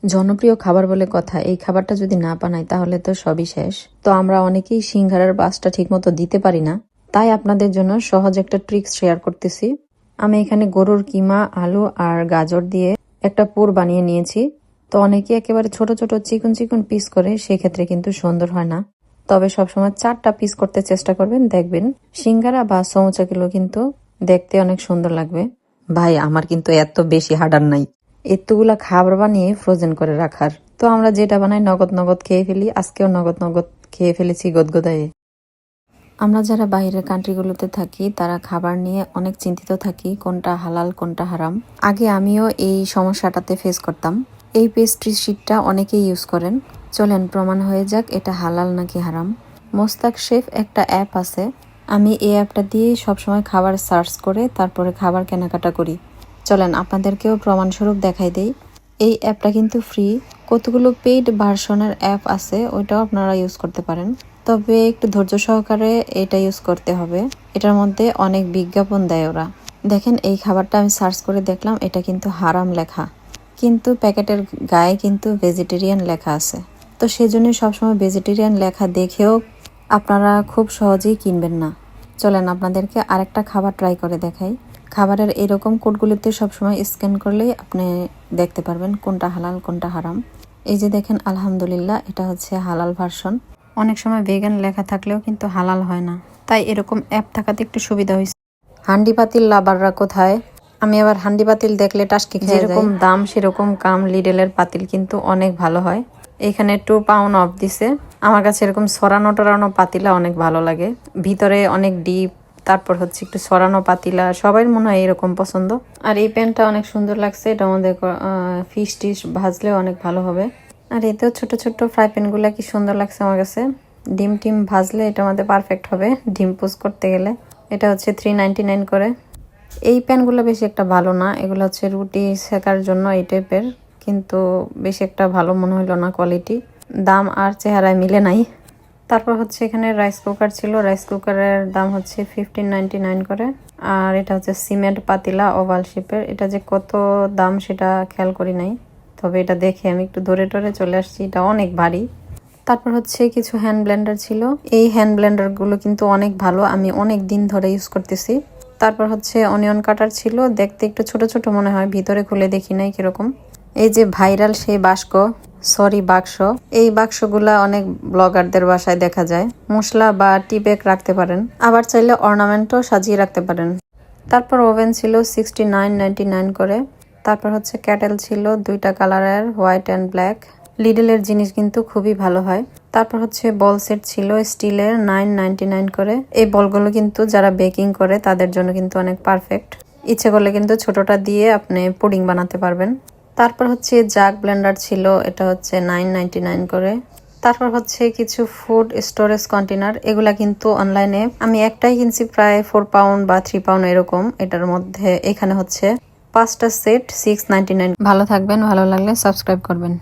জনপ্রিয় খাবার বলে কথা, এই খাবারটা যদি না বানাই তাহলে তো সবই শেষ। তো আমরা অনেকেই সিঙ্গারার বাসটা ঠিকমতো দিতে পারি না, তাই আপনাদের জন্য সহজ একটা ট্রিক্স শেয়ার করতেছি। আমি এখানে গরুর কিমা, আলু আর গাজর দিয়ে একটা পুর বানিয়ে নিয়েছি। তো অনেকে একেবারে ছোট ছোট চিকন চিকন পিস করে, সেক্ষেত্রে কিন্তু সুন্দর হয় না। তবে সবসময় 4টা পিস করতে চেষ্টা করবেন, দেখবেন সিঙ্গারা বা সমোচাগুলো কিন্তু দেখতে অনেক সুন্দর লাগবে। ভাই, আমার কিন্তু এত বেশি হার্ডার নাই এতগুলা খাবার বানিয়ে ফ্রোজেন করে রাখার। তো আমরা যেটা বানাই নগদ নগদ খেয়ে ফেলি, আজকেও নগদ নগদ খেয়ে ফেলেছি গদগদায়ে। আমরা যারা বাইরের কান্ট্রিগুলোতে থাকি তারা খাবার নিয়ে অনেক চিন্তিত থাকি, কোনটা হালাল কোনটা হারাম। আগে আমিও এই সমস্যাটাতে ফেস করতাম। এই পেস্ট্রি শিটটা অনেকেই ইউজ করেন। চলেন প্রমাণ হয়ে যাক এটা হালাল নাকি হারাম। মোস্তাক শেফ একটা অ্যাপ আছে, আমি এই অ্যাপটা দিয়ে সবসময় খাবার সার্চ করে তারপরে খাবার কেনাকাটা করি। চলেন আপনাদেরকেও প্রমাণস্বরূপ দেখাই দেই। এই অ্যাপটা কিন্তু ফ্রি, কতগুলো পেইড ভার্সনের অ্যাপ আছে, ওইটাও আপনারা ইউজ করতে পারেন। তবে একটু ধৈর্য সহকারে এটা ইউজ করতে হবে, এটার মধ্যে অনেক বিজ্ঞাপন দেয় ওরা। দেখেন এই খাবারটা আমি সার্চ করে দেখলাম, এটা কিন্তু হারাম লেখা, কিন্তু প্যাকেটের গায়ে কিন্তু ভেজিটেরিয়ান লেখা আছে। তো সেজন্যই সবসময় ভেজিটেরিয়ান লেখা দেখেও আপনারা খুব সহজেই কিনবেন না। চলেন আপনাদেরকে আরেকটা খাবার ট্রাই করে দেখাই। খাবারের এরকম কোডগুলোতে সবসময় স্ক্যান করলেই আপনি দেখতে পারবেন কোনটা হালাল কোনটা হারাম। এই যে দেখেন, আলহামদুলিল্লাহ এটা হচ্ছে হালাল ভার্সন। অনেক সময় ভেগান লেখা থাকলেও কিন্তু হালাল হয় না, তাই এরকম অ্যাপ থাকাতে একটু সুবিধা হয়েছে। হান্ডি পাতিল লাভাররা কোথায়? আমি আবার হান্ডি পাতিল দেখলে টাসকি খেয়ে যাই। যেরকম দাম সেরকম কাম। লিডেলের পাতিল কিন্তু অনেক ভালো হয়। এখানে 2 পাউন্ড অফ দিছে। আমার কাছে এরকম সরানো টরানো পাতিলা অনেক ভালো লাগে, ভিতরে অনেক ডিপ, তারপর হচ্ছে একটু সরানো পাতিলা, সবাই মনে হয় এরকম পছন্দ। আর এই প্যানটা অনেক সুন্দর লাগছে, এটা আমাদের ফিশ টিশ ভাজলেও অনেক ভালো হবে। আর এতেও ছোট ছোট ফ্রাই প্যানগুলো কি সুন্দর লাগছে আমার কাছে। ডিম টিম ভাজলে এটা আমাদের পারফেক্ট হবে ডিম পোস্ট করতে গেলে। এটা হচ্ছে 3.99 করে। এই প্যানগুলো বেশি একটা ভালো না, এগুলো হচ্ছে রুটি সেকার জন্য এই টাইপের, কিন্তু বেশি একটা ভালো মনে হলো না কোয়ালিটি। দাম আর চেহারায় মিলে নাই। তারপর হচ্ছে এখানে রাইস কুকার ছিল, রাইস কুকারের দাম হচ্ছে 15.99 করে। আর এটা হচ্ছে সিমেন্ট পাতিলা ওভাল শেপের, এটা যে কত দাম সেটা খেয়াল করি নাই, তবে এটা দেখে আমি একটু ধরে টরে চলে আসছি, এটা অনেক ভারী। তারপর হচ্ছে কিছু হ্যান্ড ব্লেন্ডার ছিল, এই হ্যান্ড ব্লেন্ডারগুলো কিন্তু অনেক ভালো, আমি অনেক দিন ধরে ইউজ করতেছি। তারপর হচ্ছে অনিয়ন কাটার ছিল, দেখতে একটু ছোট ছোট মনে হয়, ভিতরে খুলে দেখি নাই কিরকম। এই যে ভাইরাল সেই বাক্স, এই বাক্সগুলা অনেক ব্লগারদের বাসায় দেখা যায়। মশলা বা টি ব্যাগ রাখতে পারেন, আবার চাইলে অর্নামেন্টও সাজিয়ে রাখতে পারেন। তারপর ওভেন ছিল 69.99 করে। তারপর হচ্ছে ক্যাটেল ছিল 2টা কালারের, হোয়াইট অ্যান্ড ব্ল্যাক। লিডেলের জিনিস কিন্তু খুবই ভালো হয়। তারপর হচ্ছে বল সেট ছিল স্টিলের, 9.99 করে। এই বলগুলো কিন্তু যারা বেকিং করে তাদের জন্য কিন্তু অনেক পারফেক্ট। ইচ্ছে করলে কিন্তু ছোটটা দিয়ে আপনি পুডিং বানাতে পারবেন। তারপর হচ্ছে জাগ ব্লেন্ডার ছিল, এটা হচ্ছে 9.99 করে। তারপর হচ্ছে কিছু ফুড স্টোরেজ কন্টেনার, এগুলা কিন্তু অনলাইনে আমি একটাই কিনছি প্রায় 4 পাউন্ড বা 3 পাউন্ড এরকম। এটার মধ্যে এখানে হচ্ছে 5টা সেট 6.99। ভালো থাকবেন, ভালো লাগলে সাবস্ক্রাইব করবেন।